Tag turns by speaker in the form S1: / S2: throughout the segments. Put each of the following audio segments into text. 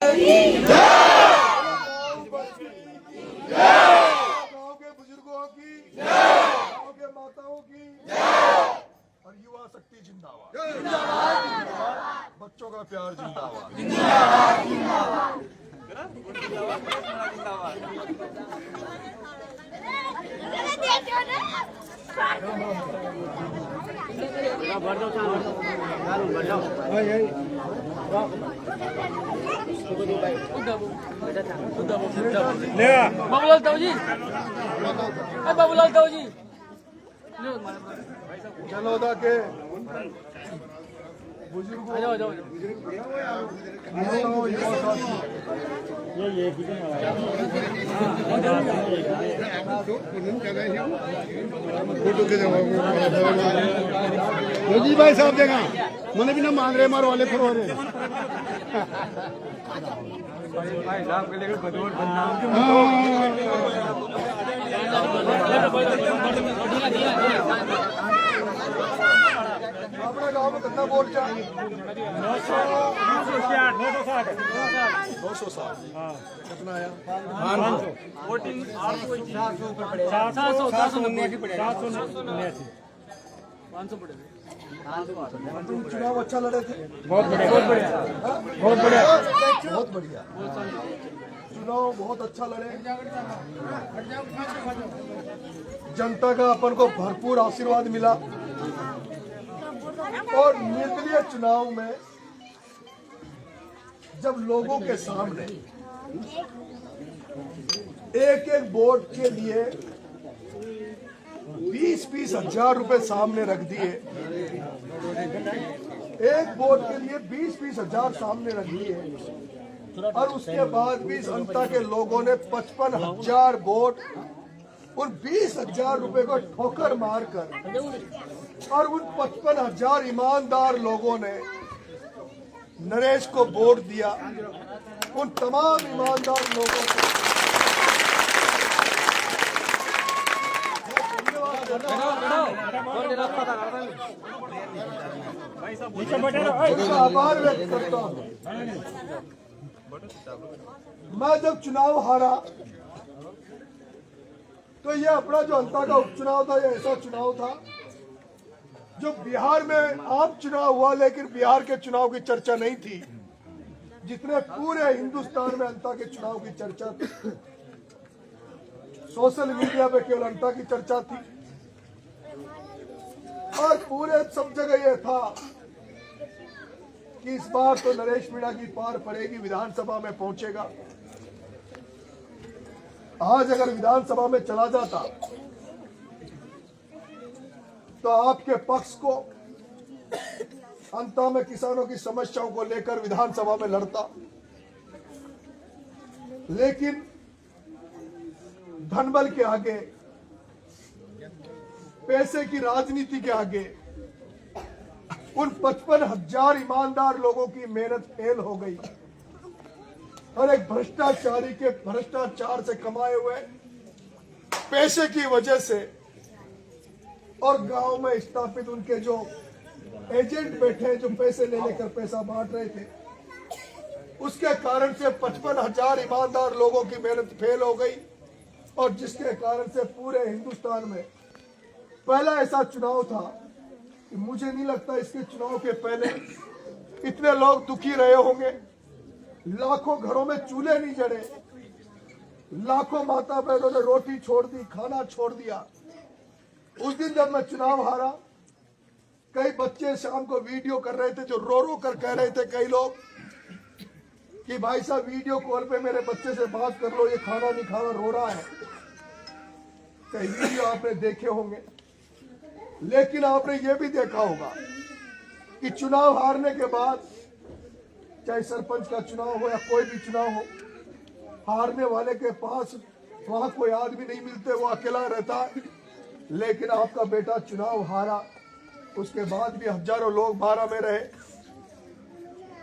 S1: गाँव के बुजुर्गों की, गाँव के माताओं की और युवा शक्ति जिंदाबाद। बच्चों का प्यार जिंदाबाद।
S2: बाबूलाल दाऊ जी, बाबूलाल दाऊ जी,
S1: जनौदा के बुजुर्गों,
S2: आ जाओ जाओ।
S1: नेताओं, युवा साथी,
S3: मोदी भाई साहब देगा मैंने भी ना मांग रहे मारो वाले फिर हो रहे
S1: अपने गाँव में कितना वोट चाहिए? 960। कितना आया?
S2: 500 पड़े।
S1: तुम चुनाव अच्छा लड़े थे।
S3: बहुत बढ़िया बहुत बढ़िया बहुत बढ़िया
S1: बहुत बढ़िया चुनाव बहुत अच्छा लड़े। जनता का अपन को भरपूर आशीर्वाद मिला और निर्दलीय चुनाव में जब लोगों के सामने एक एक वोट के लिए 20-20 हजार रुपए सामने रख दिए, एक वोट के लिए 20-20 हजार सामने रख दिए और उसके बाद भी जनता के लोगों ने 55,000 वोट उन 20,000 रुपए को ठोकर मारकर और उन 55,000 ईमानदार लोगों ने नरेश को वोट दिया। उन तमाम ईमानदार लोगों को आभार व्यक्त करता हूँ। मैं जब चुनाव हारा तो ये अपना जो अंता का उपचुनाव था, ये ऐसा चुनाव था जो बिहार में आम चुनाव हुआ, लेकिन बिहार के चुनाव की चर्चा नहीं थी जितने पूरे हिंदुस्तान में अंता के चुनाव की चर्चा थी। सोशल मीडिया पे केवल अंता की चर्चा थी और पूरे सब जगह यह था कि इस बार तो नरेश मीणा की पार पड़ेगी, विधानसभा में पहुंचेगा। आज अगर विधानसभा में चला जाता तो आपके पक्ष को अंत में किसानों की समस्याओं को लेकर विधानसभा में लड़ता, लेकिन धनबल के आगे, पैसे की राजनीति के आगे उन 55,000 ईमानदार लोगों की मेहनत फेल हो गई और एक भ्रष्टाचारी के भ्रष्टाचार से कमाए हुए पैसे की वजह से और गांव में स्थापित उनके जो एजेंट बैठे हैं जो पैसे ले लेकर पैसा बांट रहे थे, उसके कारण से 55,000 ईमानदार लोगों की मेहनत फेल हो गई और जिसके कारण से पूरे हिंदुस्तान में पहला ऐसा चुनाव था कि मुझे नहीं लगता इसके चुनाव के पहले इतने लोग दुखी रहे होंगे। लाखों घरों में चूल्हे नहीं जड़े, लाखों माता बहनों ने रोटी छोड़ दी, खाना छोड़ दिया। उस दिन जब मैं चुनाव हारा, कई बच्चे शाम को वीडियो कर रहे थे जो रो रो कर कह रहे थे कई लोग कि भाई साहब वीडियो कॉल पे मेरे बच्चे से बात कर लो, ये खाना नहीं खा रहा, रो रहा है। कई वीडियो आपने देखे होंगे, लेकिन आपने ये भी देखा होगा कि चुनाव हारने के बाद, चाहे सरपंच का चुनाव हो या कोई भी चुनाव हो, हारने वाले के पास वहां कोई आदमी नहीं मिलते, वो अकेला रहता है। लेकिन आपका बेटा चुनाव हारा, उसके बाद भी हजारों लोग बारह में रहे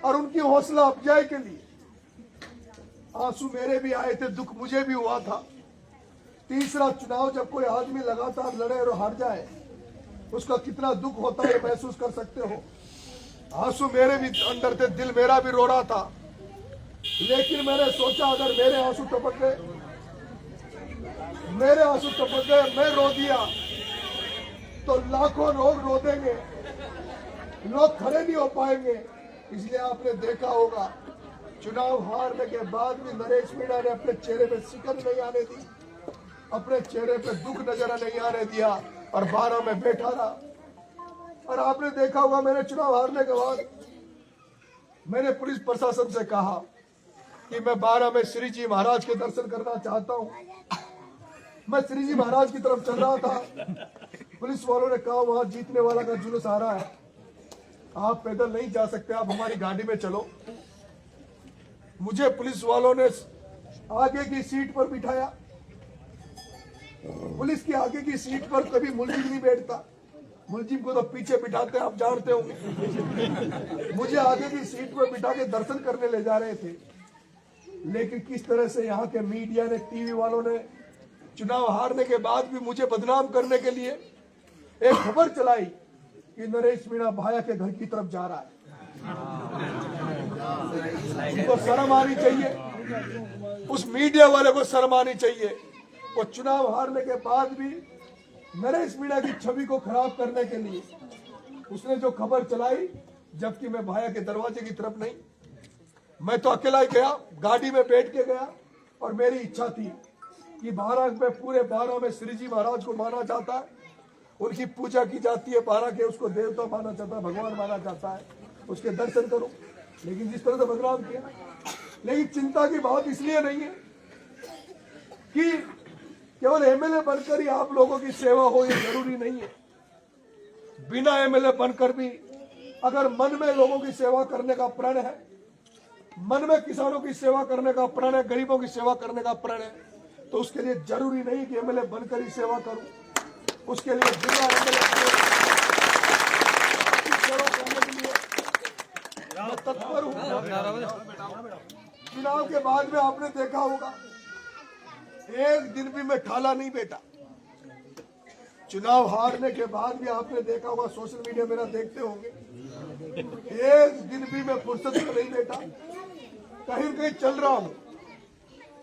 S1: और उनकी हौसला अफजाई के लिए आंसू मेरे भी आए थे, दुख मुझे भी हुआ था। तीसरा चुनाव जब कोई आदमी लगातार लड़े और हार जाए, उसका कितना दुख होता है महसूस कर सकते हो। आंसू मेरे भी अंदर थे, दिल मेरा भी रो रहा था लेकिन मैंने सोचा अगर मेरे आंसू टपक गए, मैं रो दिया तो लाखों लोग रो देंगे, लोग खड़े नहीं हो पाएंगे। इसलिए आपने देखा होगा चुनाव हारने के बाद भी नरेश मीणा ने अपने चेहरे पे सिकन नहीं आने दी, अपने चेहरे पे दुख नजर नहीं आने दिया और 12 में बैठा रहा। और आपने देखा होगा मैंने चुनाव हारने के बाद मैंने पुलिस प्रशासन से कहा कि मैं 12 में श्री जी महाराज के दर्शन करना चाहता हूं। मैं श्री जी महाराज की तरफ चल रहा था, पुलिस वालों ने कहा वहां जीतने वाला का जुलूस आ रहा है, आप पैदल नहीं जा सकते, आप हमारी गाड़ी में चलो। मुझे पुलिस वालों ने आगे की सीट पर बिठाया। पुलिस की आगे की सीट पर कभी मुलजिम नहीं बैठता, मुलजिम को तो पीछे बिठाते हैं, आप जानते होंगे। मुझे आगे की सीट पर बिठा के दर्शन करने ले जा रहे थे। लेकिन किस तरह से यहाँ के मीडिया ने, टीवी वालों ने चुनाव हारने के बाद भी मुझे बदनाम करने के लिए एक खबर चलाई कि नरेश मीणा भाया के घर की तरफ जा रहा है। उनको शर्म आनी चाहिए, उस मीडिया वाले को शर्म आनी चाहिए। वो चुनाव हारने के बाद भी नरेश मीणा की छवि को खराब करने के लिए उसने जो खबर चलाई, जबकि मैं भाया के दरवाजे की तरफ नहीं, मैं तो अकेला ही गया, गाड़ी में बैठ के गया। और मेरी इच्छा थी कि 12 में पूरे 12 में श्री जी महाराज को माना जाता है, उनकी पूजा की जाती है, 12 के उसको देवता माना जाता है, भगवान माना जाता है, उसके दर्शन करो। लेकिन जिस तरह से बदनाम किया, लेकिन चिंता की बात इसलिए नहीं है कि केवल एमएलए बनकर ही आप लोगों की सेवा हो, ये जरूरी नहीं है। बिना एमएलए बनकर भी अगर मन में लोगों की सेवा करने का प्रण है, मन में किसानों की सेवा करने का प्रण है, गरीबों की सेवा करने का प्रण है, तो उसके लिए जरूरी नहीं कि एमएलए बनकर ही सेवा करूं। उसके लिए बिना एमएलए सेवा करने के लिए मैं तत्पर हूं। चुनाव के बाद में आपने देखा होगा एक दिन भी मैं खाला नहीं बैठा। चुनाव हारने के बाद भी आपने देखा होगा, सोशल मीडिया मेरा देखते होंगे, एक दिन भी मैं फुर्सत में नहीं बैठा, कहीं कहीं चल रहा हूं,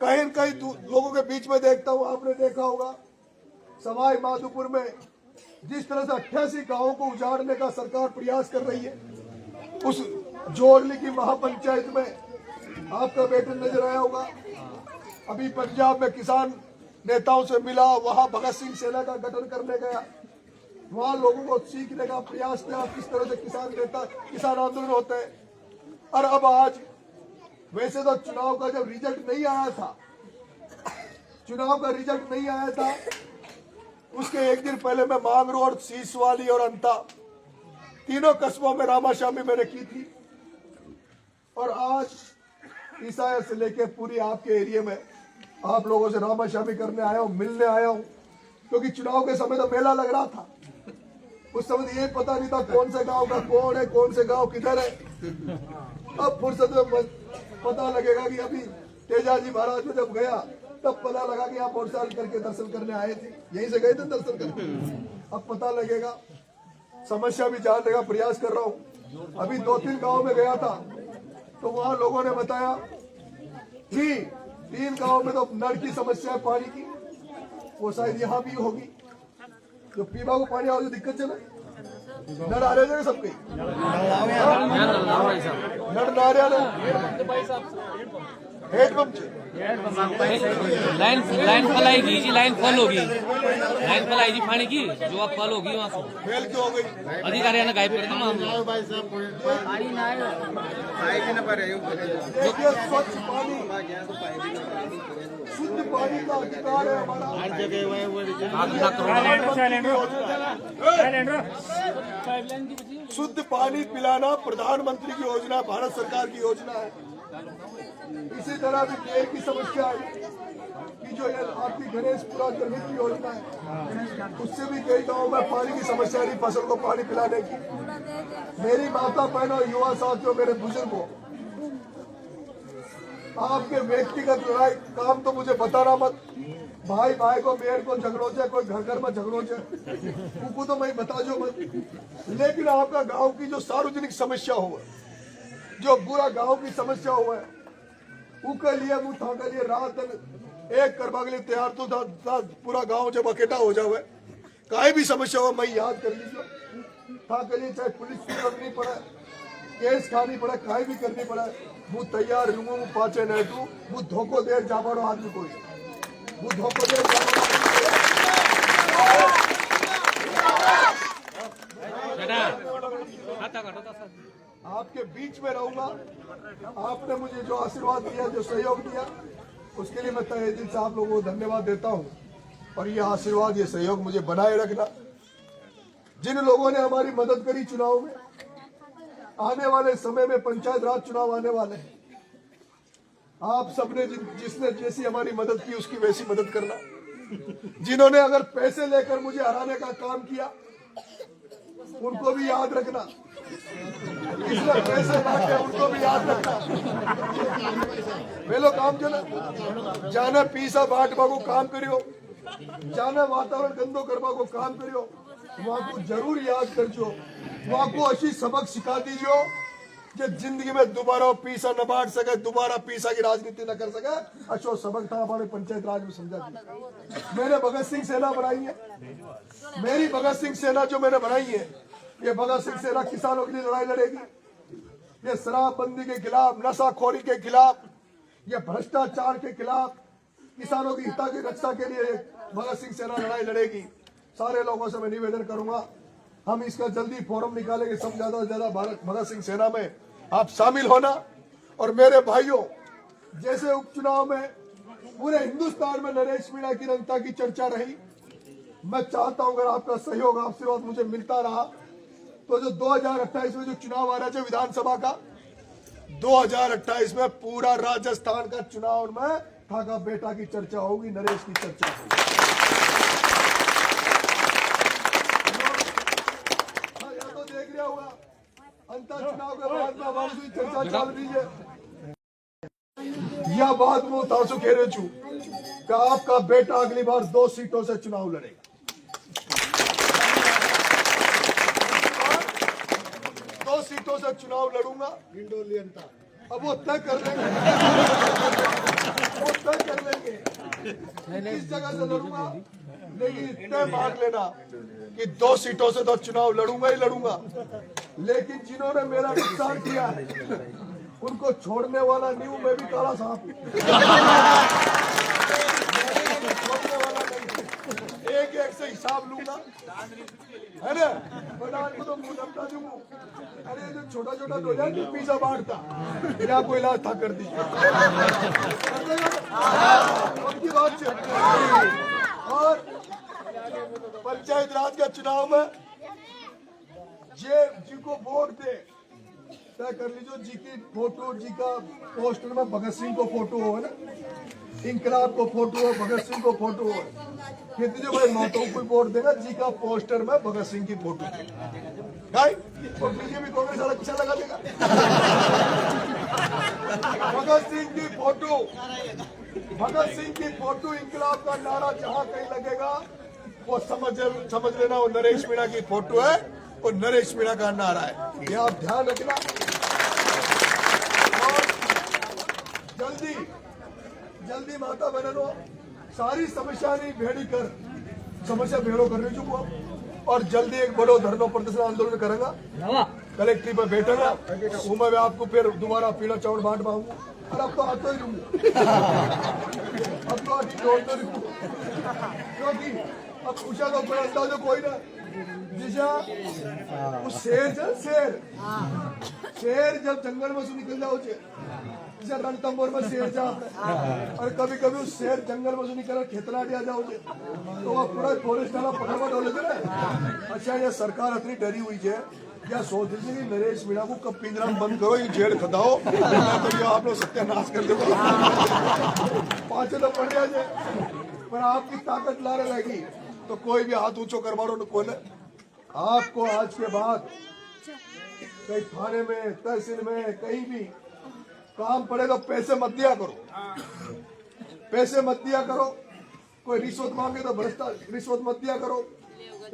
S1: कहीं कहीं लोगों के बीच में देखता हूं। आपने देखा होगा सवाई माधोपुर में जिस तरह से 88 गांवों को उजाड़ने का सरकार प्रयास कर रही है, उस जोड़ने की महापंचायत में आपका बेटा नजर आया होगा। अभी पंजाब में किसान नेताओं से मिला, वहां भगत सिंह सेना का गठन करने गया, वहां लोगों को सीखने का प्रयास किया किस तरह से किसान आंदोलन होते हैं। और अब आज वैसे तो चुनाव का जब रिजल्ट नहीं आया था, चुनाव का रिजल्ट नहीं आया था, उसके एक दिन पहले मैं मांगरू और सीसवाली और अंता तीनों कस्बों में रामाशामी मैंने की थी। और आज ईसाया से लेके पूरी आपके एरिया में आप लोगों से रामाशामी करने आया हूँ, मिलने आया हूँ, क्योंकि चुनाव के समय तो मेला लग रहा था। उस समय ये पता नहीं था कौन से गांव का कौन है, कौन से गांव किधर है। अब फुर्सत में पता लगेगा कि अभी तेजाजी महाराज में जब गया तब पता लगा कि आप मोटरसाइकिल करके दर्शन करने आए थे, यहीं से गए थे दर्शन करने। अब पता लगेगा, समस्या भी जानने का प्रयास कर रहा हूँ। अभी 2-3 गांव में गया था तो वहां लोगों ने बताया कि 3 गांव में तो नल की समस्या है पानी की, वो शायद यहाँ भी होगी। जो पीवा को पानी आओ जो दिक्कत चले, नल आ रहे थे सबके, नल ना आ रहे हेडपंप
S2: लाइन फैलाएगी जी, लाइन फॉल होगी, लाइन फैलाएगी पानी की, जो आप फॉल होगी वहाँ से
S1: फेल क्यों हो गई?
S2: अधिकारी ने गायब कर दिया मामला।
S1: देखिए स्वच्छ पानी, शुद्ध पानी का अधिकार है हमारा। शुद्ध पानी पिलाना प्रधानमंत्री की योजना है, भारत सरकार की योजना है। इसी तरह भी पेड़ की समस्या है कि जो ये आपकी गणेशपुरा जनहित की योजना है, उससे भी कई गांवों में पानी की समस्या है, फसल को पानी पिलाने की। मेरी माता बहनों, युवा साथियों, मेरे बुजुर्गों, आपके व्यक्तिगत लड़ाई काम तो मुझे बताना मत। भाई भाई को मेयर को झगड़ो जाए, कोई घर घर में झगड़ो जाए, उनको तो मैं बता जो मत। लेकिन आपका गांव की जो सार्वजनिक समस्या हो, जो पूरा गांव की समस्या हुआ है, उसके लिए मुँह था के लिए रात दिन एक करवा के लिए तैयार तो पूरा गांव जब इकट्ठा हो जावे कहीं भी समस्या हो मैं याद कर लीजिए था के लिए चाहे पुलिस की करनी पड़े केस खानी पड़े कहीं भी करनी पड़े वो तैयार रहूंगा वो पाचे नहीं तू वो धोखो दे जाबाड़ो आदमी कोई वो धोखो दे आपके बीच में रहूंगा आपने मुझे जो आशीर्वाद दिया जो सहयोग दिया उसके लिए मैं तहे दिल से आप लोगों को धन्यवाद देता हूं और ये आशीर्वाद ये सहयोग मुझे बनाए रखना जिन लोगों ने हमारी मदद करी चुनाव में आने वाले समय में पंचायत राज चुनाव आने वाले हैं आप सबने जिसने जैसी हमारी मदद की उसकी वैसी मदद करना जिन्होंने अगर पैसे लेकर मुझे हराने का काम किया उनको भी याद रखना किसने पैसे बांटे उनको भी याद रखना पहले काम जो ना जाने पीसा बांटवा को काम करियो जाने वातावरण गंदो करवा को काम करियो वहां को जरूर याद करजो वहां को अच्छी सबक सिखा दीजियो कि जिंदगी में दोबारा पीसा न बांट सके दोबारा पीसा की राजनीति न कर सके अच्छो सबक था हमारे पंचायत राज में समझा दिया मैंने भगत सिंह सेना बनाई है मेरी भगत सिंह सेना जो मैंने बनाई है ये भगत सिंह सेना किसानों के लिए लड़ाई लड़ेगी ये शराबबंदी के खिलाफ नशाखोरी के खिलाफ ये भ्रष्टाचार के खिलाफ किसानों की हित की रक्षा के लिए भगत सिंह सेना लड़ाई लड़ेगी सारे लोगों से मैं निवेदन करूंगा हम इसका जल्दी फोरम निकालेंगे सब ज्यादा से ज्यादा भगत सिंह सेना में आप शामिल होना और मेरे भाइयों जैसे उपचुनाव में पूरे हिंदुस्तान में नरेश मीणा की जनता की चर्चा रही मैं चाहता हूं अगर आपका सहयोग आशीर्वाद मुझे मिलता रहा तो जो 2028 में जो चुनाव आ रहा है विधानसभा का 2028 में पूरा राजस्थान का चुनाव में ठाका बेटा की चर्चा होगी नरेश की चर्चा होगी तो देख रहा होगा अंतर चुनाव के बाद में हमारी चर्चा चल रही है यह बात मैं तासु कह रहे छू कि आपका बेटा अगली बार 2 सीटों से चुनाव लड़ेगा 2 सीटों से चुनाव लड़ूंगा अब वो तय कर लेंगे इस जगह से लड़ूंगा लेकिन तय मान लेना कि 2 सीटों से तो चुनाव लड़ूंगा ही लड़ूंगा लेकिन जिन्होंने मेरा नुकसान किया है उनको छोड़ने वाला नहीं हूं मैं भी काला सांप एक एक से हिसाब लूंगा है ना प्रधान को तो मुंह नमता दूंगा अरे जो छोटा छोटा तो जाए पिज्जा बांटता या कोई इलाज था कर दीजिए उनकी बात से और पंचायत राज का चुनाव में जी को वोट दे तय कर लीजिए जी की फोटो जी का पोस्टर में भगत सिंह को फोटो हो है ना इंकलाब को फोटो हो भगत सिंह को फोटो हो कहते जो भाई माताओं को वोट देगा जी का पोस्टर में भगत सिंह की फोटो भाई और बीजेपी कांग्रेस वाला अच्छा लगा देगा भगत सिंह की फोटो इंकलाब का नारा जहां कहीं लगेगा वो समझ लेना वो नरेश मीणा की फोटो है और नरेश मीणा का नारा है ये आप ध्यान रखना और जल्दी माता बहनों सारी समस्या नहीं भेड़ी कर समस्या भेड़ो करने चुको और जल्दी एक बड़ो धरना प्रदर्शन आंदोलन करेगा कलेक्ट्री पर बैठेगा वो मैं आपको फिर दोबारा पीला चावल बांट पाऊंगा और अब तो आता ही रहूंगा अब तो आती जोड़ते रहूंगा क्योंकि अब पूछा तो कोई अंदाजा कोई ना दिशा वो शेर जब जंगल में से निकल जाओ जैसे रणथंभौर में शेर जा और कभी कभी उस शेर जंगल में से निकल खेतला दिया जाओ तो वो पूरा फॉरेस्ट वाला पकड़वा डोले थे ना अच्छा ये सरकार इतनी डरी हुई है क्या सोच रही थी कि नरेश मीणा को कब पिंजरा में बंद करो ये जेल खदाओ तो ये आप लोग सत्यानाश कर दो 5 तो पड़ जाए पर आपकी ताकत लाने लगी तो कोई भी हाथ ऊंचो करवा लो कौन आपको आज के बाद कहीं थाने में तहसील में कहीं भी काम पड़े तो पैसे मत दिया करो कोई रिश्वत मांगे तो भ्रष्टाचार रिश्वत मत दिया करो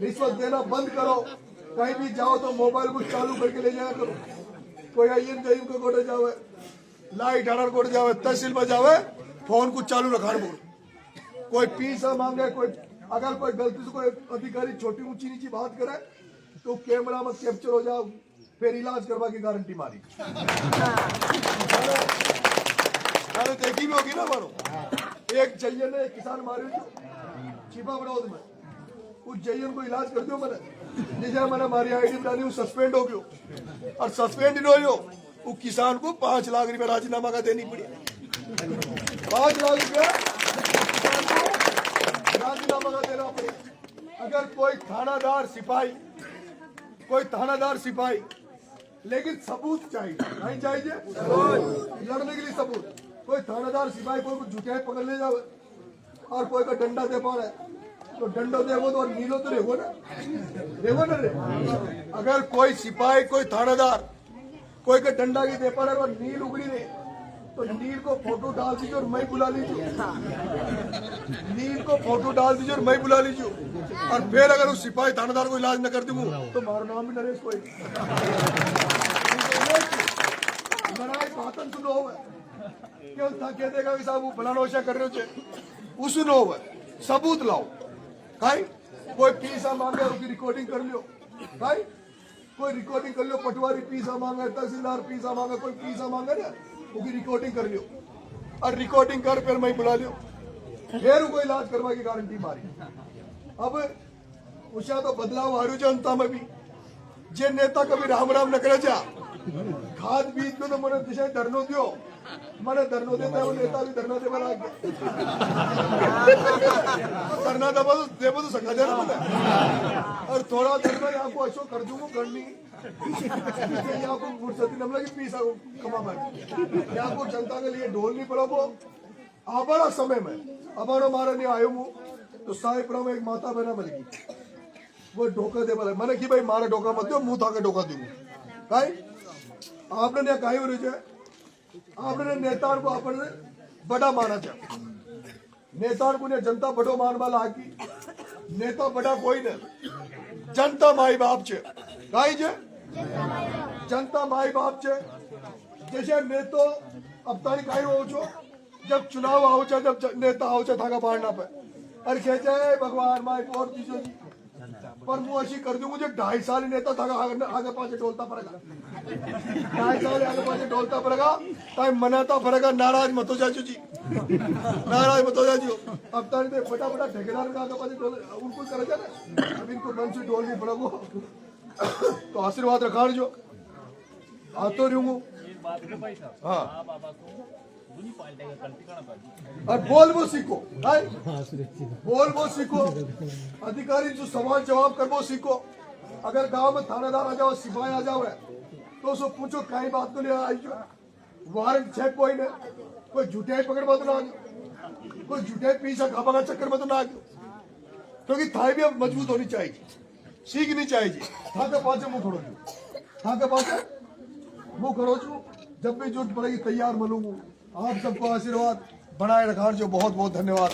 S1: रिश्वत देना बंद करो कहीं भी जाओ तो मोबाइल को चालू करके ले जाया करो कोई आइए को गोटे जाओ लाइट हरण कोट जावे तहसील में जावे फोन को चालू रखाड़ बोल कोई पैसा मांगे कोई अगर कोई गलती से कोई अधिकारी छोटी ऊंची नीची बात करे तो कैमरा में कैप्चर हो जाओ फिर इलाज करवा की गारंटी मारी अरे देखी भी होगी ना मारो एक जयन ने एक किसान मारे छिपा बड़ौद में उस जयन को इलाज कर दियो मैंने जैसे मैंने हमारी आईडी डाली वो सस्पेंड हो गयो और सस्पेंड नहीं हो वो किसान को 5 लाख रुपया राजीनामा का देनी पड़ी 5 लाख रुपया किसान को राजीनामा का देना पड़े अगर कोई थानादार सिपाही लेकिन सबूत चाहिए नहीं चाहिए लड़ने के लिए सबूत कोई थानादार सिपाही कोई झूठे पकड़ ले जावे और कोई का डंडा दे पा रहा है तो डंडो देवो तो और नीलो तो रेगो ना रे अगर कोई सिपाही कोई थानादार कोई का डंडा की दे पा रहा है और नील उगड़ी दे तो नील को फोटो डाल दीजिए और मैं बुला लीजिए नील को फोटो डाल दीजिए और मैं बुला लीजिए और फिर अगर उस सिपाही थानेदार को इलाज न कर दूं तो मारो नाम भी नरेश कोई लड़ाई बातन सुनो क्यों था कह देगा कि साहब वो फलाना वैसा कर रहे हो उस सुनो सबूत लाओ भाई कोई पैसा मांगे उसकी रिकॉर्डिंग कर लियो भाई कोई रिकॉर्डिंग कर लियो पटवारी पैसा मांगे तहसीलदार पैसा मांगे कोई पैसा मांगे ना उसकी रिकॉर्डिंग कर लियो और रिकॉर्डिंग कर फिर मैं बुला लियो फिर उनको इलाज करवा की गारंटी मारी अब उषा तो बदलाव हारू जनता में भी जे नेता कभी राम राम न करे जा खाद बीज में तो मैंने दिशा धरनो दियो मैंने धरनो देता है वो नेता भी धरना दे बना धरना दे तो सका दे ना मैंने और थोड़ा देर में यहाँ को अच्छो कर दूंगा करनी यहाँ को फुर्सती नमला की पीसा कमा मैं यहाँ को जनता के लिए ढोल नहीं पड़ा वो आबारा समय में अबारो मारा नहीं आयो हूँ तो साहिबपुरा में एक माता बहना मिल गई वो ढोका दे बोला मैंने कि भाई मारा ढोका मत दो मुंह था के ढोका दूंगा भाई आपने ने कही हो रही आपने नेता को अपने बड़ा माना चाहिए नेता को ने जनता बड़ो मान वाला आकी नेता बड़ा कोई नहीं जनता माई बाप छे काई जे जनता माई बाप छे जैसे नेतो अब तारी काई हो छो जब चुनाव आओ छे जब नेता आओ छे थाका पाड़ना पे अरे खेचे भगवान माई और चीजों जी पर मुझे ऐसी कर दूं मुझे 2.5 साल नेता था आगे पाछे डोलता पड़ेगा 2.5 साल आगे पाछे डोलता पड़ेगा टाइम मनाता पड़ेगा नाराज मत हो जाजो जी नाराज मत हो जाजो अब तारी दे फटाफट ठेकेदार का आगे पाछे डोल उनको करे जाना अब इनको मन से डोल नहीं पड़ेगा तो आशीर्वाद रखा जो आतो रहूं हाँ और बोल वो सीखो बोल वो सीखो अधिकारी जो सवाल जवाब कर वो सीखो अगर गांव में थानेदार आ जाओ सिपाही आ जाओ तो उसको पूछो कहीं बात तो नहीं आई वारंट चेक कोई नहीं कोई झूठे पकड़ मत ना कोई झूठे पीछा खापा का चक्कर में तो ना क्योंकि थाई भी अब मजबूत होनी चाहिए सीखनी चाहिए था के पास मुंह खड़ो था के पास मुंह खड़ो छू जब भी जरूरत पड़ेगी तैयार मिलूंगा आप सबको आशीर्वाद बनाए रखा जो बहुत बहुत धन्यवाद।